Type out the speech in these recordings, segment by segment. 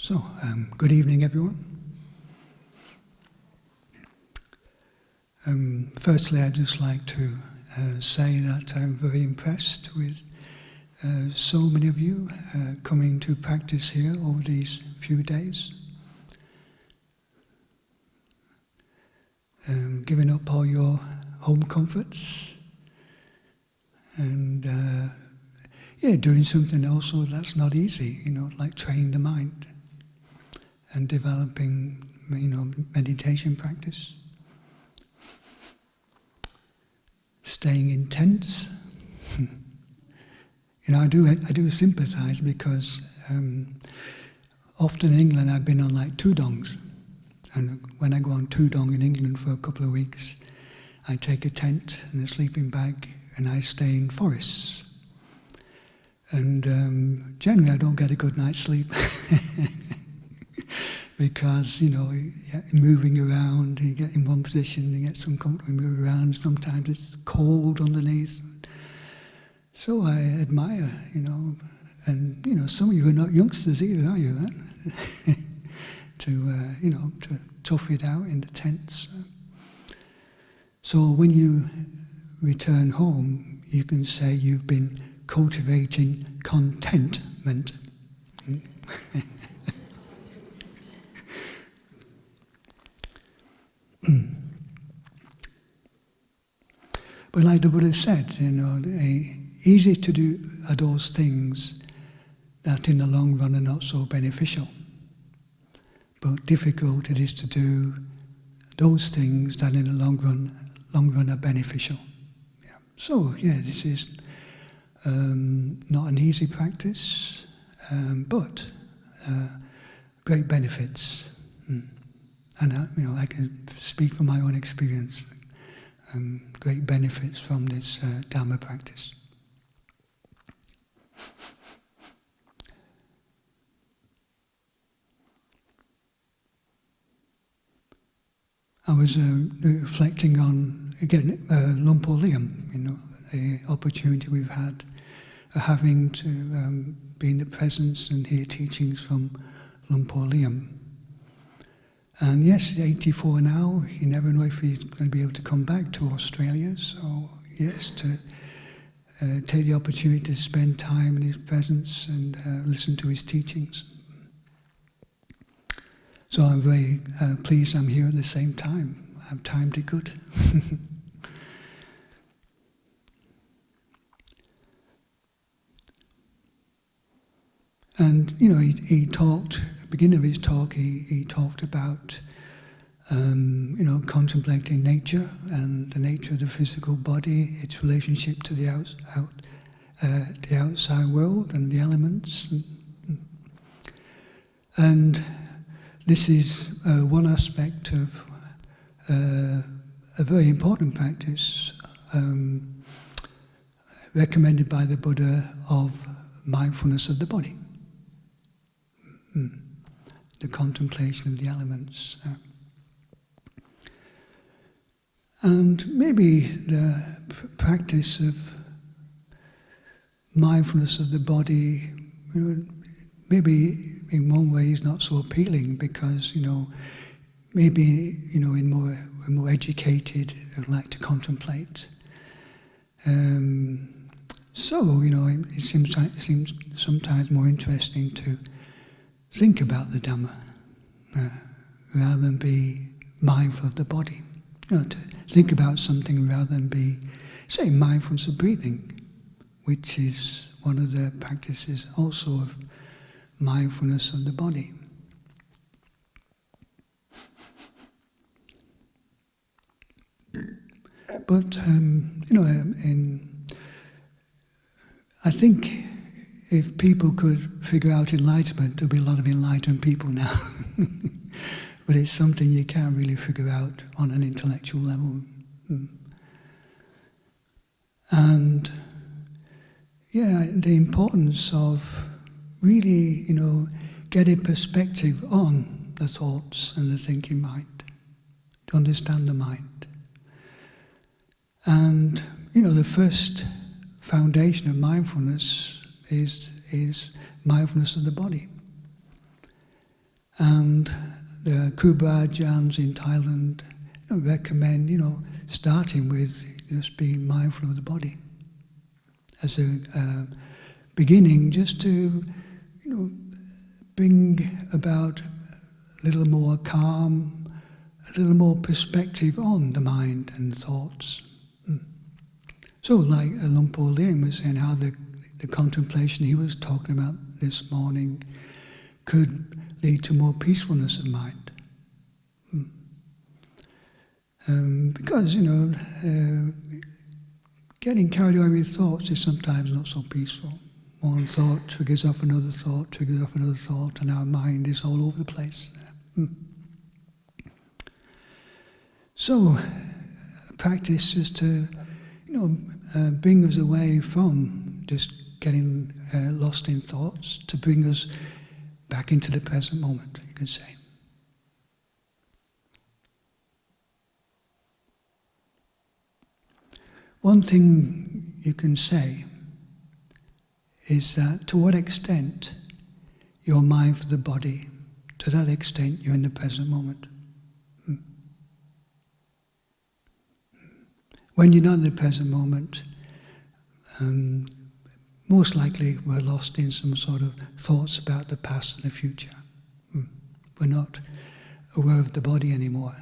So, good evening, everyone. Firstly, I'd just like to say that I'm very impressed with so many of you coming to practice here over these few days. Giving up all your home comforts and doing something also that's not easy, like training the mind and developing, meditation practice. Staying in tents. I do sympathize because often in England I've been on like tudongs, and when I go on tudong in England for a couple of weeks, I take a tent and a sleeping bag and I stay in forests. And generally I don't get a good night's sleep because, moving around, you get in one position, you get some comfortable, move around, sometimes it's cold underneath. So I admire, and some of you are not youngsters either, are you? Right? to tough it out in the tents. So when you return home, you can say you've been cultivating contentment. But like the Buddha said, easy to do are those things that in the long run are not so beneficial. But difficult it is to do those things that in the long run are beneficial. Yeah. So this is not an easy practice, but great benefits. And I can speak from my own experience. Great benefits from this Dhamma practice. I was reflecting on, again, Luang Por Liem, the opportunity we've had of having to be in the presence and hear teachings from Luang Por Liem. And yes, he's 84 now. You never know if he's going to be able to come back to Australia. So yes, to take the opportunity to spend time in his presence and listen to his teachings. So I'm very pleased I'm here at the same time. I've timed it good. And he talked. Beginning of his talk, he talked about contemplating nature and the nature of the physical body, its relationship to the outside world and the elements, and this is one aspect of a very important practice recommended by the Buddha of mindfulness of the body. The contemplation of the elements. And maybe the practice of mindfulness of the body, maybe in one way is not so appealing because, maybe, in more educated, like to contemplate. It seems sometimes more interesting to think about the Dhamma rather than be mindful of the body. To think about something rather than be, say, mindfulness of breathing, which is one of the practices also of mindfulness of the body. But, I think if people could figure out enlightenment, there'll be a lot of enlightened people now. But it's something you can't really figure out on an intellectual level. And the importance of really, getting perspective on the thoughts and the thinking mind, to understand the mind. And, the first foundation of mindfulness is mindfulness of the body. And the Kubrajans in Thailand recommend, starting with just being mindful of the body as a beginning, just to, bring about a little more calm, a little more perspective on the mind and thoughts. So like Luang Por Liem was saying, how the contemplation he was talking about this morning could lead to more peacefulness of mind. Because, getting carried away with thoughts is sometimes not so peaceful. One thought triggers off another thought, triggers off another thought, and our mind is all over the place. So, practice is to, bring us away from just getting lost in thoughts, to bring us back into the present moment, you could say. One thing you can say is that to what extent you're mindful of the body, to that extent you're in the present moment. When you're not in the present moment, most likely we're lost in some sort of thoughts about the past and the future. We're not aware of the body anymore.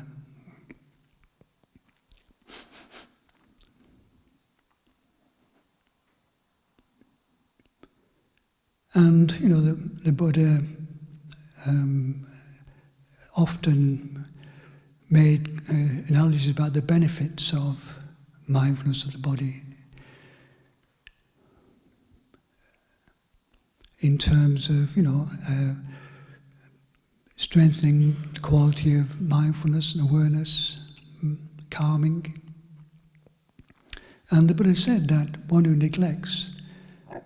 And, the Buddha often made analogies about the benefits of mindfulness of the body in terms of, strengthening the quality of mindfulness and awareness, calming. And the Buddha said that one who neglects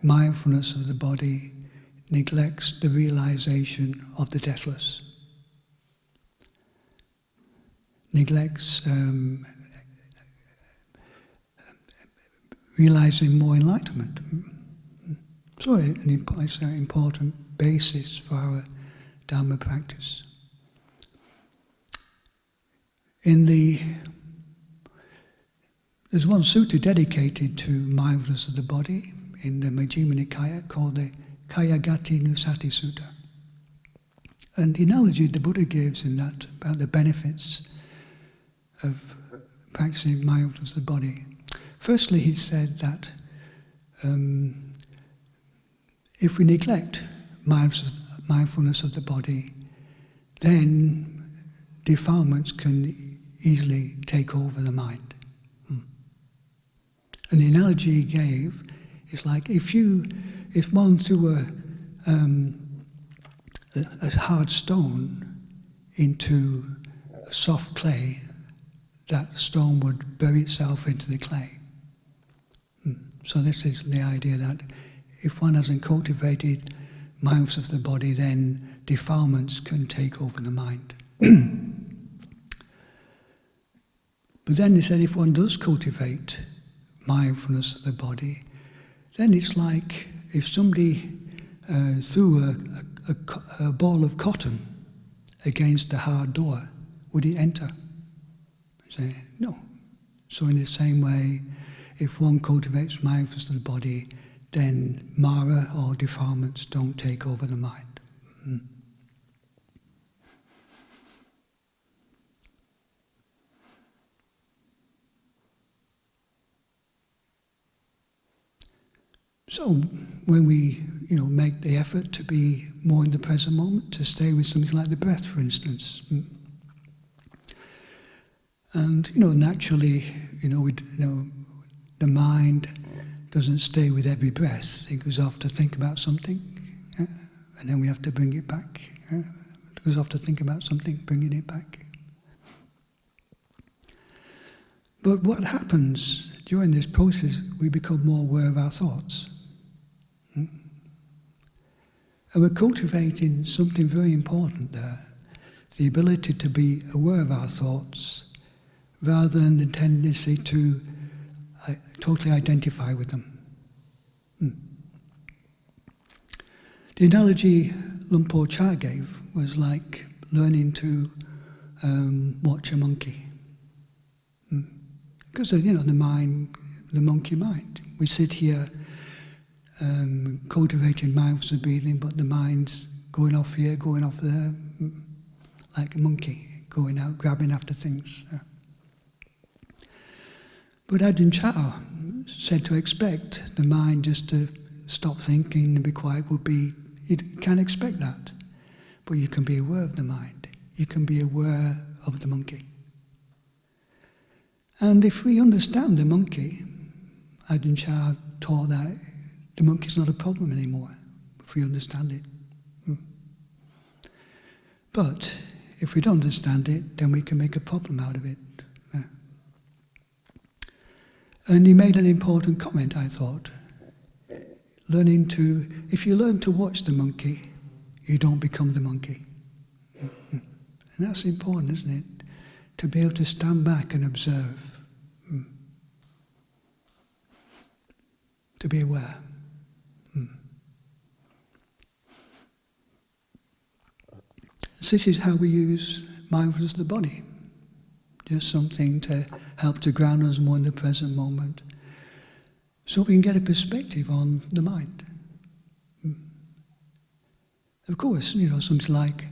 mindfulness of the body neglects the realization of the deathless, neglects realizing more enlightenment. So it's an important basis for our Dhamma practice. There's one sutta dedicated to mindfulness of the body in the Majjhima Nikaya called the Kayagati Nusati Sutta. And the analogy the Buddha gives in that about the benefits of practicing mindfulness of the body. Firstly, he said that if we neglect mindfulness of the body, then defilements can easily take over the mind. And the analogy he gave is like if one threw a hard stone into a soft clay, that stone would bury itself into the clay. So this is the idea that if one hasn't cultivated mindfulness of the body, then defilements can take over the mind. But then he said if one does cultivate mindfulness of the body, then it's like if somebody threw a ball of cotton against a hard door, would it enter? Say, no. So in the same way, if one cultivates mindfulness of the body, then Mara or defilements don't take over the mind. So when we, make the effort to be more in the present moment, to stay with something like the breath, for instance, and naturally, the mind doesn't stay with every breath. It goes off to think about something, and then we have to bring it back. It goes off to think about something, bringing it back. But what happens during this process? We become more aware of our thoughts. And we're cultivating something very important there, the ability to be aware of our thoughts rather than the tendency to totally identify with them. The analogy Luang Por Cha gave was like learning to watch a monkey. Because, the mind, the monkey mind. We sit here cultivating mindfulness breathing, but the mind's going off here, going off there, like a monkey, going out, grabbing after things. But Ajahn Chah said to expect the mind just to stop thinking and be quiet you can't expect that. But you can be aware of the mind. You can be aware of the monkey. And if we understand the monkey, Ajahn Chah taught that the monkey's not a problem anymore, if we understand it. But if we don't understand it, then we can make a problem out of it. And he made an important comment, I thought. If you learn to watch the monkey, you don't become the monkey. And that's important, isn't it? To be able to stand back and observe. To be aware. So this is how we use mindfulness of the body. Just something to help to ground us more in the present moment, so we can get a perspective on the mind. Of course, something like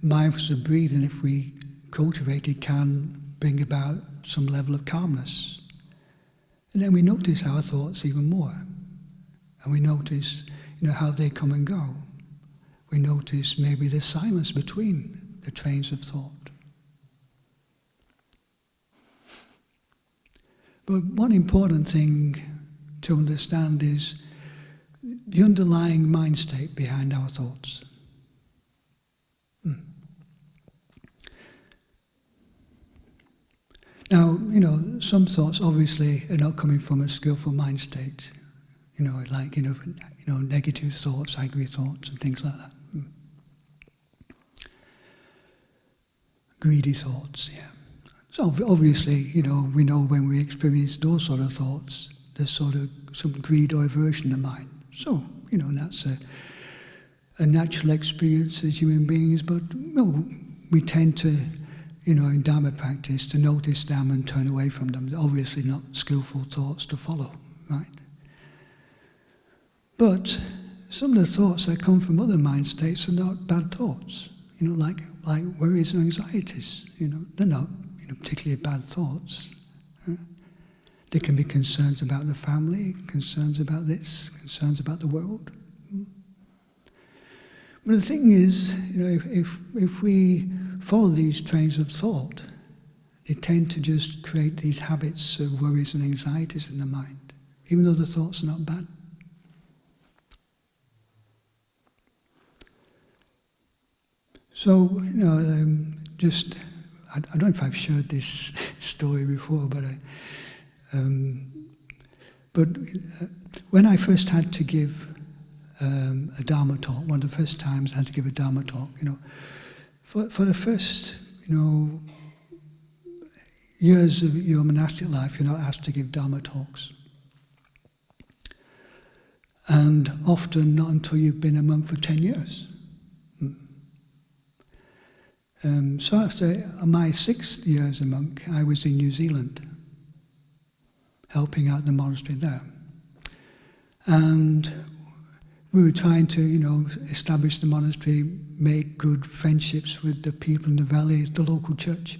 mindfulness of breathing, if we cultivate it, can bring about some level of calmness. And then we notice our thoughts even more. And we notice, how they come and go. We notice maybe the silence between the trains of thought. But one important thing to understand is the underlying mind state behind our thoughts. Now, some thoughts obviously are not coming from a skillful mind state. Negative thoughts, angry thoughts, and things like that. Greedy thoughts, yeah. So obviously, we know when we experience those sort of thoughts, there's sort of some greed or aversion in the mind. So, that's a natural experience as human beings, but we tend to, in Dhamma practice, to notice them and turn away from them. They're obviously not skillful thoughts to follow, right? But some of the thoughts that come from other mind states are not bad thoughts, like worries and anxieties. They're not particularly bad thoughts. There can be concerns about the family, concerns about this, concerns about the world. But the thing is, if we follow these trains of thought, they tend to just create these habits of worries and anxieties in the mind, even though the thoughts are not bad. So, I don't know if I've shared this story before, but when I first had to give a Dhamma talk, one of the first times I had to give a Dhamma talk, for the first, years of your monastic life, you're not asked to give Dhamma talks. And often not until you've been a monk for 10 years. So after my 6 year as a monk, I was in New Zealand, helping out the monastery there. And we were trying to, establish the monastery, make good friendships with the people in the valley, the local church.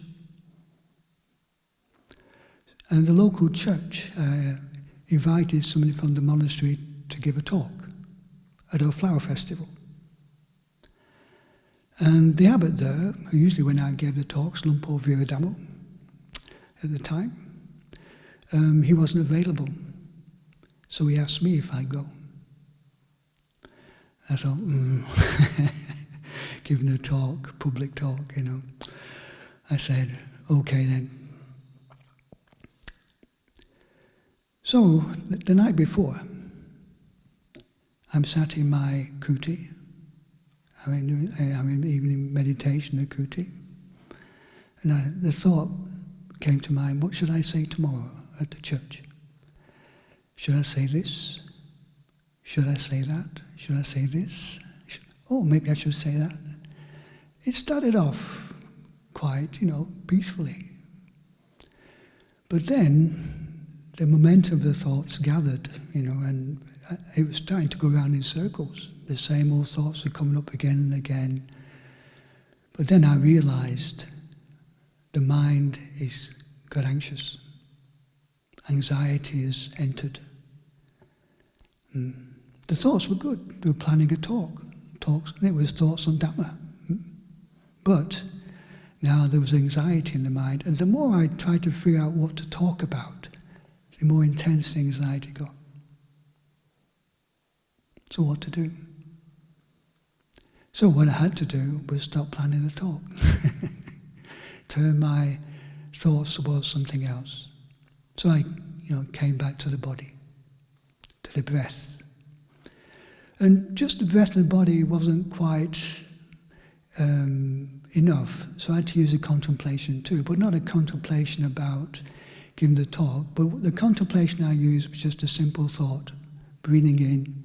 And the local church invited somebody from the monastery to give a talk at a flower festival. And the abbot there, who usually went out and gave the talks, Luang Por Liem at the time, he wasn't available. So he asked me if I'd go. I thought, giving a talk, public talk, I said, okay then. So the night before, I'm sat in my kuti, having evening meditation at kuti, and the thought came to mind, what should I say tomorrow at the church? Should I say this? Should I say that? Should I say this? Oh, maybe I should say that. it started off quite, peacefully. But then the momentum of the thoughts gathered, and it was starting to go around in circles. The same old thoughts were coming up again and again. But then I realized the mind got anxious. Anxiety has entered. The thoughts were good. We were planning a talks, and it was thoughts on Dhamma. But now there was anxiety in the mind, and the more I tried to figure out what to talk about, the more intense the anxiety got. So what to do? So what I had to do was stop planning the talk. Turn my thoughts towards something else. So I, came back to the body, to the breath. And just the breath and the body wasn't quite enough. So I had to use a contemplation too, but not a contemplation about giving the talk, but the contemplation I used was just a simple thought. Breathing in,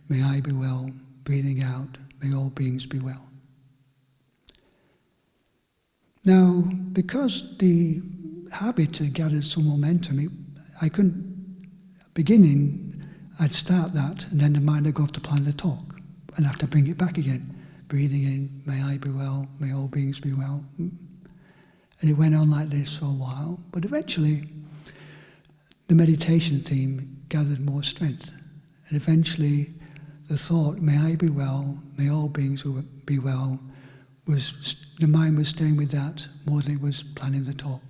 may I be well. Breathing out, may all beings be well. Now, because the habit had gathered some momentum, I couldn't, beginning, I'd start that, and then the mind would go off to plan the talk, and I have to bring it back again. Breathing in, may I be well, may all beings be well. And it went on like this for a while, but eventually the meditation theme gathered more strength. And eventually the thought, may I be well, may all beings be well, the mind was staying with that more than it was planning the talk.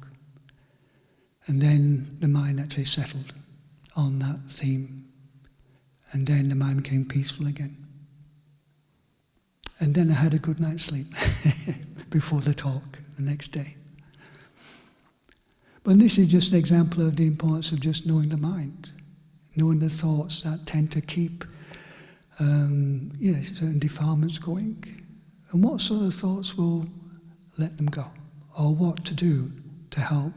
And then the mind actually settled on that theme. And then the mind became peaceful again. And then I had a good night's sleep before the talk the next day. But this is just an example of the importance of just knowing the mind, knowing the thoughts that tend to keep certain defilements going, and what sort of thoughts will let them go, or what to do to help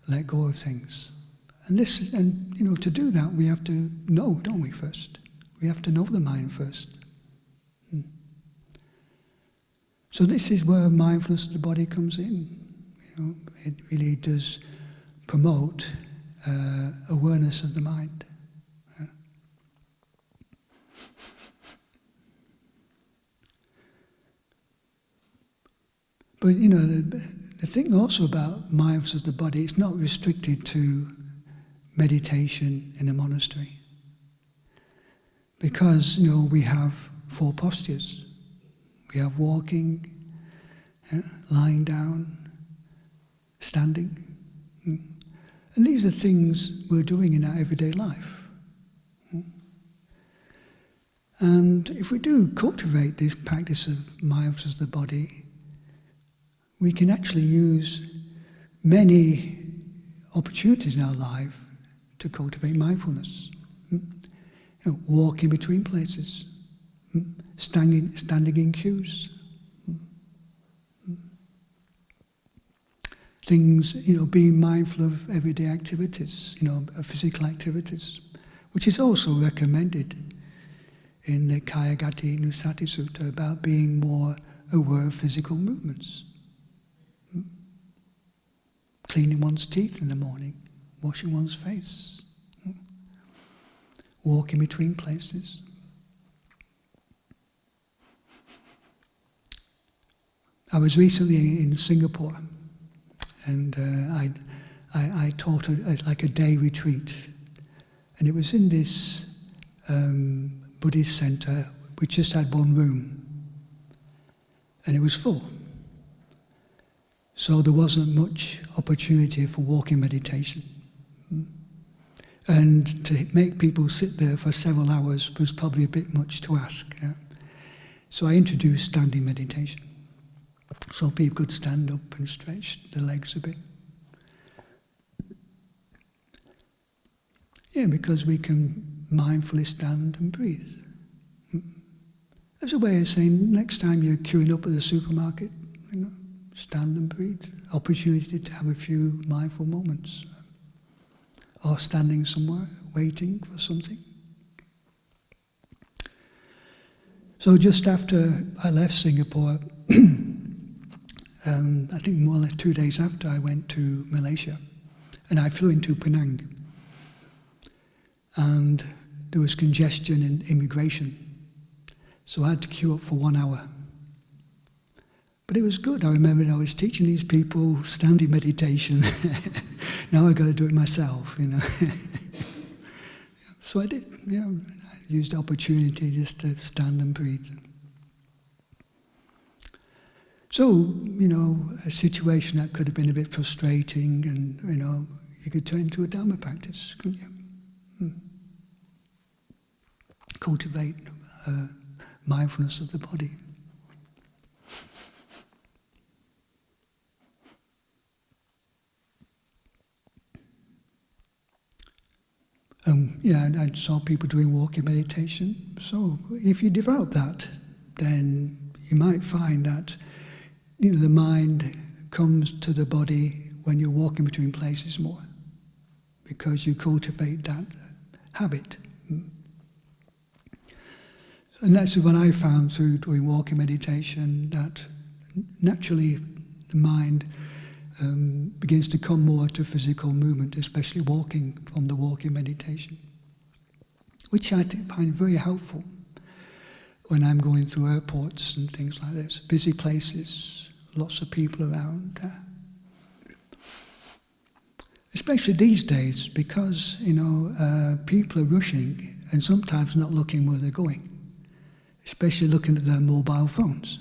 let go of things. And to do that we have to know, don't we, first? We have to know the mind first. So this is where mindfulness of the body comes in. It really does promote awareness of the mind. But the thing also about mindfulness of the body, it's not restricted to meditation in a monastery. Because, we have 4 postures. We have walking, lying down, standing. And these are things we're doing in our everyday life. And if we do cultivate this practice of mindfulness of the body, we can actually use many opportunities in our life to cultivate mindfulness. Walking between places, standing in queues. Things, being mindful of everyday activities, physical activities, which is also recommended in the Kayagati Nusati Sutta about being more aware of physical movements. Cleaning one's teeth in the morning, washing one's face, walking between places. I was recently in Singapore, and I taught like a day retreat, and it was in this Buddhist center which just had one room, and it was full. So there wasn't much opportunity for walking meditation. And to make people sit there for several hours was probably a bit much to ask. Yeah? So I introduced standing meditation. So people could stand up and stretch their legs a bit. Yeah, because we can mindfully stand and breathe. As a way of saying, next time you're queuing up at the supermarket, stand and breathe. Opportunity to have a few mindful moments. Or standing somewhere, waiting for something. So just after I left Singapore, I think more or less 2 days after, I went to Malaysia, and I flew into Penang. And there was congestion in immigration, so I had to queue up for 1 hour. But it was good. I remember I was teaching these people standing meditation. Now I've got to do it myself, you know. So I did, you know, I used the opportunity just to stand and breathe. So, you know, a situation that could have been a bit frustrating, and, you know, you could turn into a Dhamma practice, couldn't you? Cultivate mindfulness of the body. Yeah, and I saw people doing walking meditation. So if you develop that, then you might find that, you know, the mind comes to the body when you're walking between places more, because you cultivate that habit. And that's what I found through doing walking meditation, that naturally the mind begins to come more to physical movement, especially walking, from the walking meditation, which I find very helpful when I'm going through airports and things like this, busy places, lots of people around. Especially these days, because, you know, people are rushing and sometimes not looking where they're going, especially looking at their mobile phones.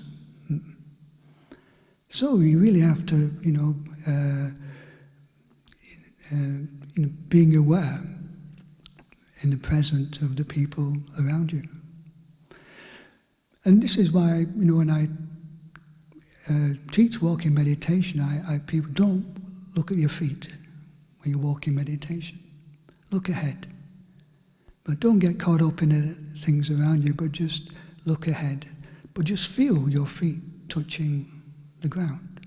So you really have to, you know, being aware in the present of the people around you. And this is why, you know, when I teach walking meditation, people don't look at your feet when you walk in meditation. Look ahead. But don't get caught up in the things around you, but just look ahead. But just feel your feet touching the ground.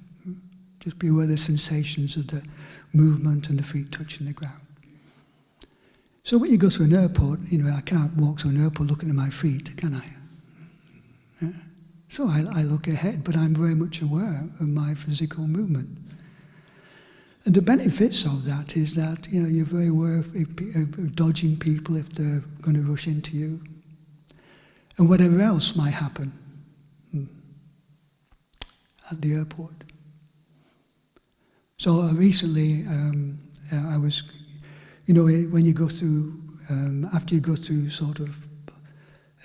Just be aware of the sensations of the movement and the feet touching the ground. So when you go through an airport, you know, I can't walk through an airport looking at my feet, can I? Yeah. So I look ahead, but I'm very much aware of my physical movement. And the benefits of that is that, you know, you're very aware of dodging people if they're going to rush into you, and whatever else might happen at the airport. So recently, I was, you know, when you go through, after you go through sort of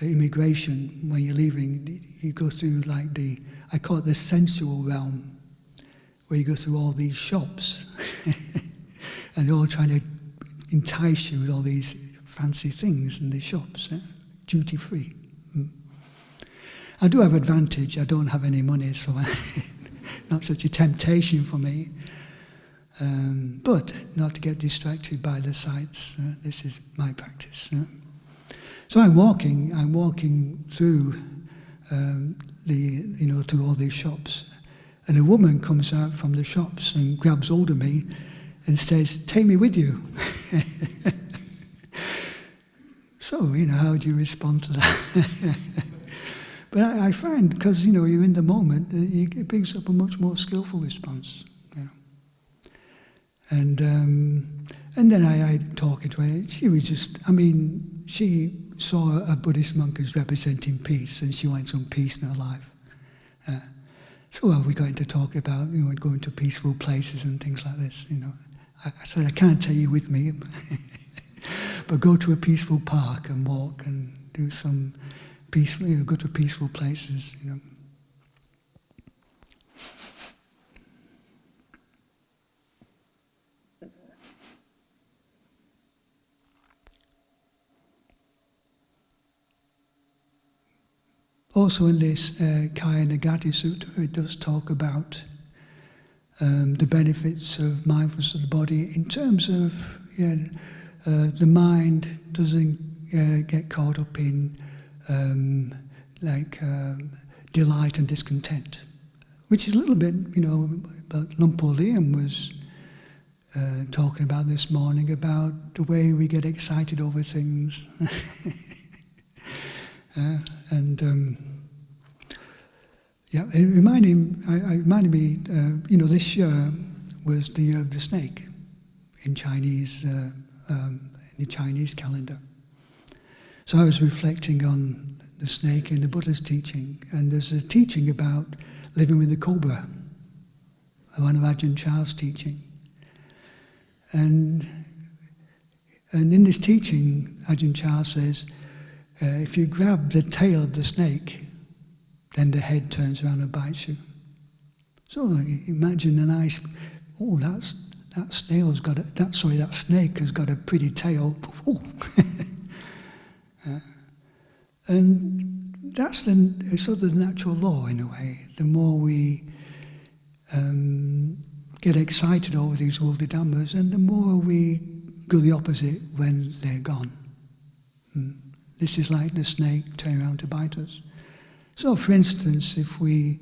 immigration, when you're leaving, you go through like I call it the sensual realm, where you go through all these shops, and they're all trying to entice you with all these fancy things in the shops, duty free. I do have advantage, I don't have any money, so not such a temptation for me. But not to get distracted by the sights. This is my practice. So I'm walking through to all these shops, and a woman comes out from the shops and grabs hold of me and says, "Take me with you." So, you know, how do you respond to that? But I find, because, you know, you're in the moment, it brings up a much more skillful response. You know. And then I talking to her. She was just, I mean, she saw a Buddhist monk as representing peace, and she wanted some peace in her life. So we got into talking about, you know, going to peaceful places and things like this. You know, I said, I can't take you with me, but go to a peaceful park and walk and do some peaceful, you know, go to peaceful places. You know. Also in this Kaya Nagati Sutta, it does talk about the benefits of mindfulness of the body in terms of the mind doesn't get caught up in delight and discontent, which is a little bit, you know, what Luang Por Liem was talking about this morning, about the way we get excited over things. Yeah, it reminded me, this year was the year of the snake in Chinese, in the Chinese calendar. So I was reflecting on the snake in the Buddha's teaching, and there's a teaching about living with the cobra, one of Ajahn Chah's teaching. And in this teaching, Ajahn Chah says, if you grab the tail of the snake, then the head turns around and bites you. So imagine a nice, that snake has got a pretty tail. And that's sort of the natural law in a way. The more we get excited over these worldly dhammas, and the more we go the opposite when they're gone. This is like the snake turning around to bite us. So, for instance, if we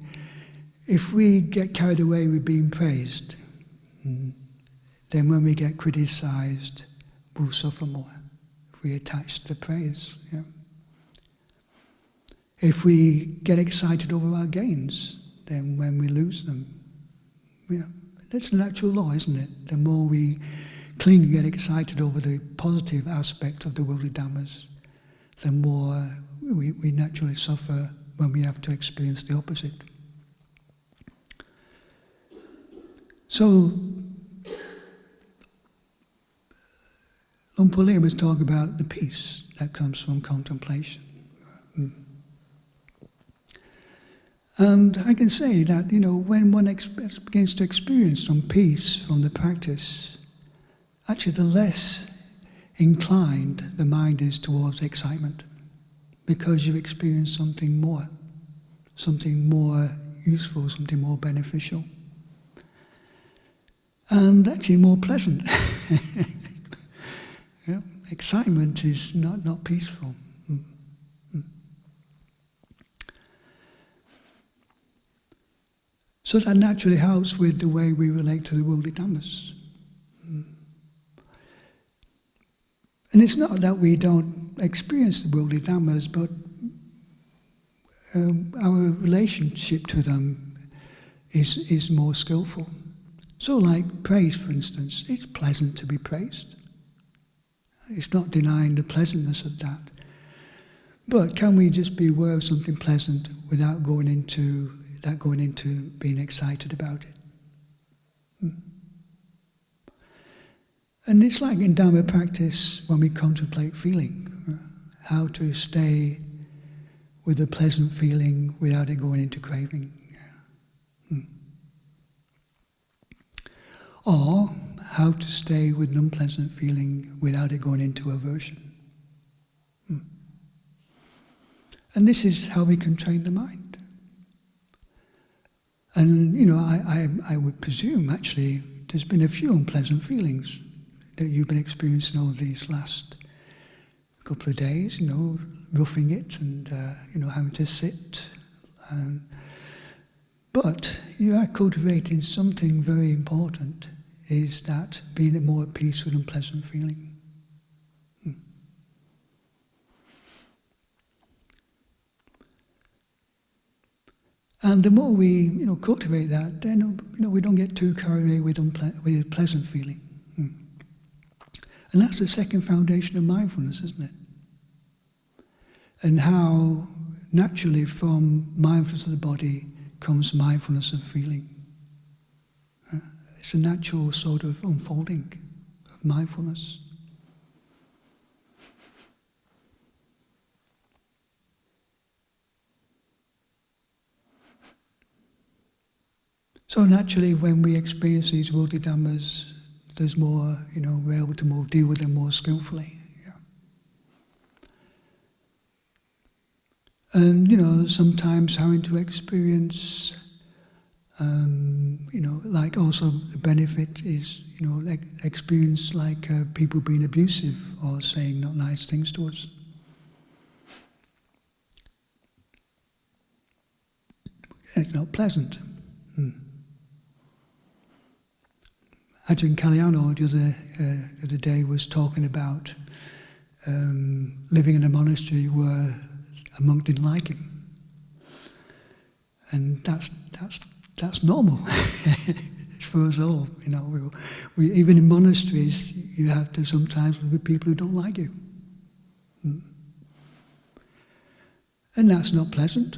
get carried away with being praised, then when we get criticised, we'll suffer more. If we attach to the praise, yeah. If we get excited over our gains, then when we lose them, yeah, that's the natural law, isn't it? The more we cling and get excited over the positive aspect of the worldly dhammas, the more we naturally suffer when we have to experience the opposite. So, Luang Por Liem was talking about the peace that comes from contemplation. And I can say that, when one begins to experience some peace from the practice, actually the less inclined the mind is towards excitement, because you experience something more useful, something more beneficial, and actually more pleasant. Excitement is not peaceful. So that naturally helps with the way we relate to the worldly dhammas. And it's not that we don't experience the worldly dhammas, but our relationship to them is more skillful. So like praise, for instance, it's pleasant to be praised. It's not denying the pleasantness of that. But can we just be aware of something pleasant without going into being excited about it? And it's like in Dhamma practice when we contemplate feeling, how to stay with a pleasant feeling without it going into craving. Or how to stay with an unpleasant feeling without it going into aversion. And this is how we can train the mind. And, I would presume, actually, there's been a few unpleasant feelings that you've been experiencing over these last couple of days, roughing it and, having to sit. But you are cultivating something very important, is that being more at peace with unpleasant feeling. And the more we, cultivate that, then, we don't get too carried away with pleasant feeling. And that's the second foundation of mindfulness, isn't it? And how naturally from mindfulness of the body comes mindfulness of feeling. It's a natural sort of unfolding of mindfulness. So naturally, when we experience these worldly dhammas, there's more, we're able to deal with them more skillfully. Yeah. And, sometimes having to experience, like also the benefit is, experience like people being abusive or saying not nice things to us. It's not pleasant. Ajahn Kalyano the other day was talking about living in a monastery where a monk didn't like him. And that's normal. It's for us all. You know, we even in monasteries, you have to sometimes live with people who don't like you. And that's not pleasant,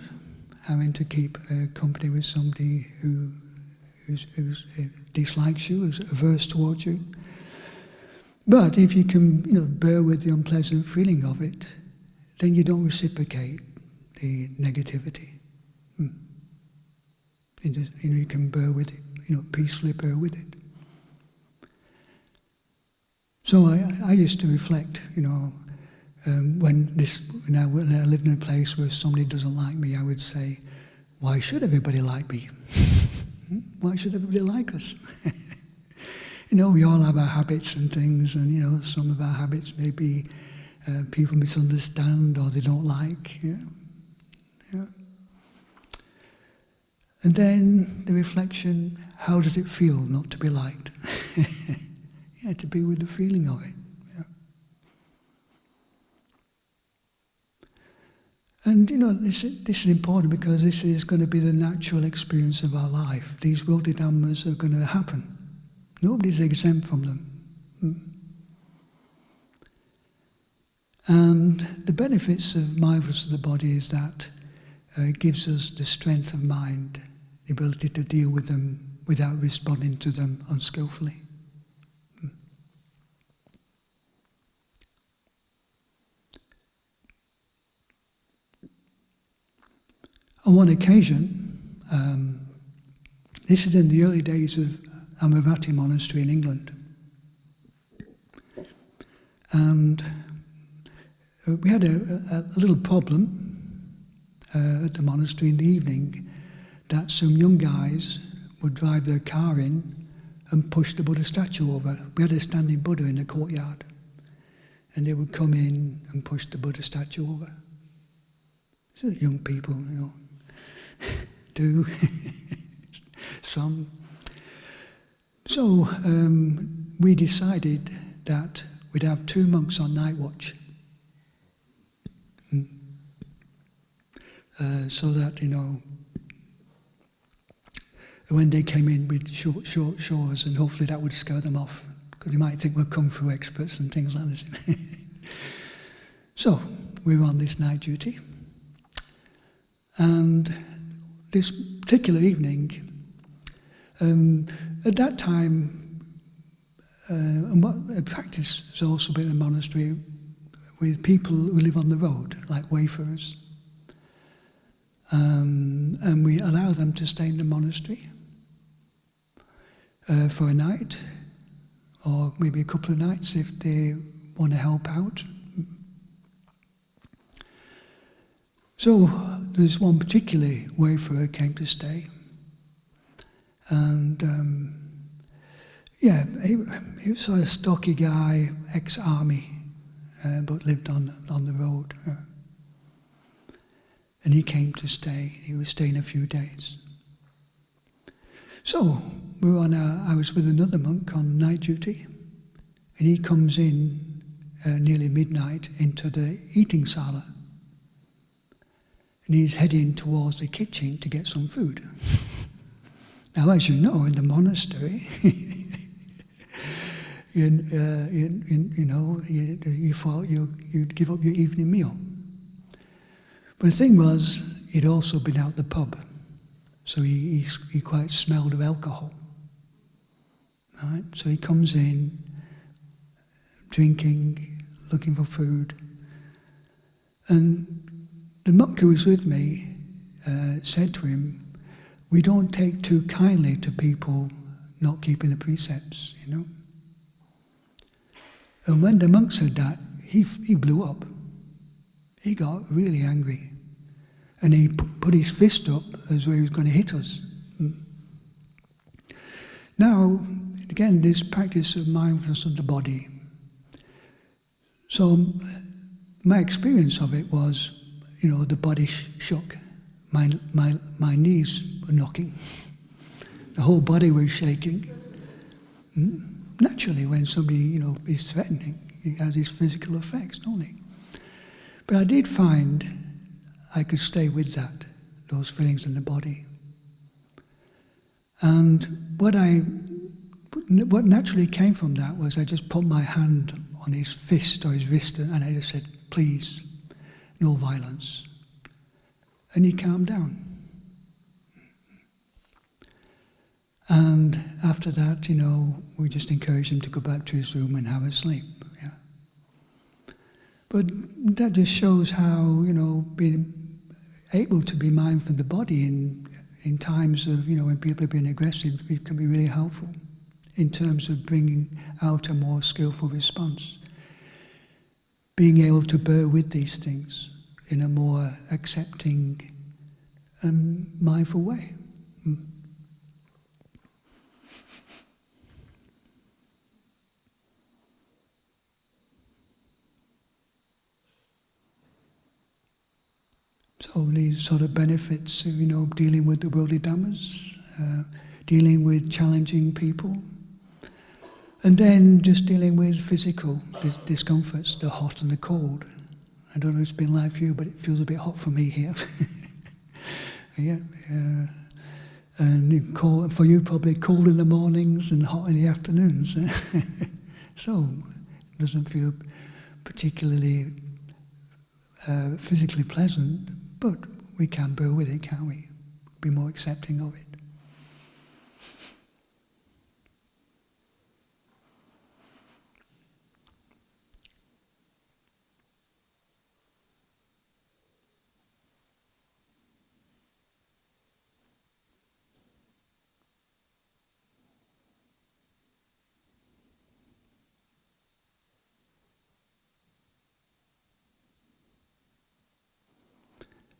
having to keep company with somebody who dislikes you, is averse towards you. But if you can, bear with the unpleasant feeling of it, then you don't reciprocate the negativity. You can bear with it, peacefully bear with it. So I used to reflect, when I lived in a place where somebody doesn't like me, I would say, why should everybody like me? Why should everybody like us? We all have our habits and things, and some of our habits may be people misunderstand or they don't like. Yeah. And then the reflection, how does it feel not to be liked? To be with the feeling of it. Yeah. And this is important because this is going to be the natural experience of our life. These worldly dhammas are going to happen. Nobody's exempt from them. And the benefits of mindfulness of the body is that it gives us the strength of mind, the ability to deal with them without responding to them unskillfully. On one occasion, this is in the early days of Amaravati Monastery in England, and we had a little problem at the monastery in the evening, that some young guys would drive their car in and push the Buddha statue over. We had a standing Buddha in the courtyard, and they would come in and push the Buddha statue over. So young people, do some. So we decided that we'd have 2 monks on night watch. So that, when they came in with short shores, and hopefully that would scare them off, because you might think we're kung fu experts and things like this. So we were on this night duty, and this particular evening, at that time, and what practice has also been in a monastery with people who live on the road, like wayfarers. And we allow them to stay in the monastery for a night, or maybe a couple of nights if they want to help out. So there's one particular wayfarer who came to stay, and he was a stocky guy, ex-army, but lived on the road. And he came to stay. He was staying a few days. So I was with another monk on night duty, and he comes in nearly midnight into the eating sala, and he's heading towards the kitchen to get some food. Now, as you know, in the monastery, you thought you'd give up your evening meal. But the thing was, he'd also been out the pub, so he quite smelled of alcohol. Right? So he comes in, drinking, looking for food. And the monk who was with me said to him, we don't take too kindly to people not keeping the precepts, And when the monk said that, he blew up. He got really angry, and he put his fist up as though he was going to hit us. Now, again, this practice of mindfulness of the body. So my experience of it was, the body shook. My knees were knocking. The whole body was shaking. Naturally, when somebody, is threatening, it has these physical effects, don't it? But I did find I could stay with that those feelings in the body. And what naturally came from that was I just put my hand on his fist or his wrist and I just said, please, no violence. And he calmed down. And after that, we just encouraged him to go back to his room and have a sleep. Yeah. But that just shows how, being able to be mindful of the body in times of, when people are being aggressive, it can be really helpful in terms of bringing out a more skillful response. Being able to bear with these things in a more accepting and mindful way. So these sort of benefits of, dealing with the worldly dhammas, dealing with challenging people, and then just dealing with physical discomforts, the hot and the cold. I don't know if it's been like for you, but it feels a bit hot for me here. Yeah, and cold, for you probably cold in the mornings and hot in the afternoons. So it doesn't feel particularly physically pleasant, but we can bear with it, can't we? Be more accepting of it.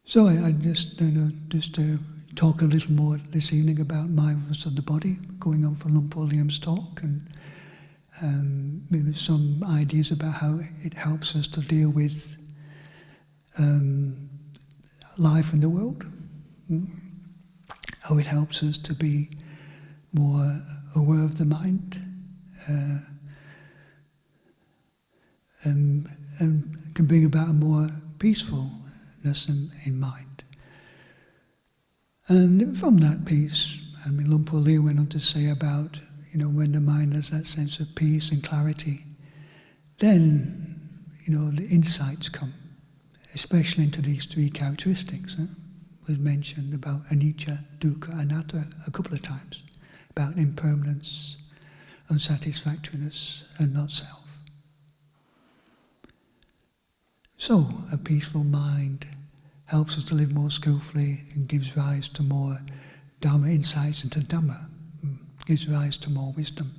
So I just to talk a little more this evening about mindfulness of the body, going on from Luang Por Liem's talk, and maybe some ideas about how it helps us to deal with life in the world, how it helps us to be more aware of the mind, and can bring about a more peacefulness in mind. And from that peace, Luang Por Liem went on to say about, when the mind has that sense of peace and clarity, then, the insights come, especially into these three characteristics. Was mentioned about anicca, dukkha, anatta a couple of times, about impermanence, unsatisfactoriness, and not self. So, a peaceful mind helps us to live more skillfully and gives rise to more Dhamma insights into Dhamma, gives rise to more wisdom.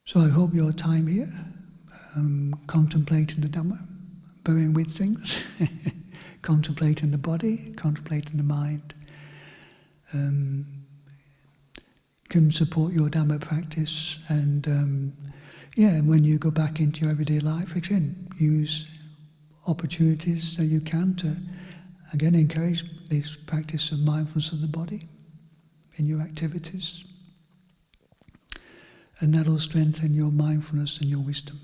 So I hope your time here, contemplating the Dhamma, bearing with things, contemplating the body, contemplating the mind, can support your Dhamma practice, and when you go back into your everyday life, again, use opportunities that you can to, again, encourage this practice of mindfulness of the body in your activities. And that'll strengthen your mindfulness and your wisdom.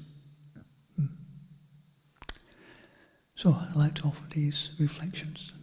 So I'd like to offer these reflections.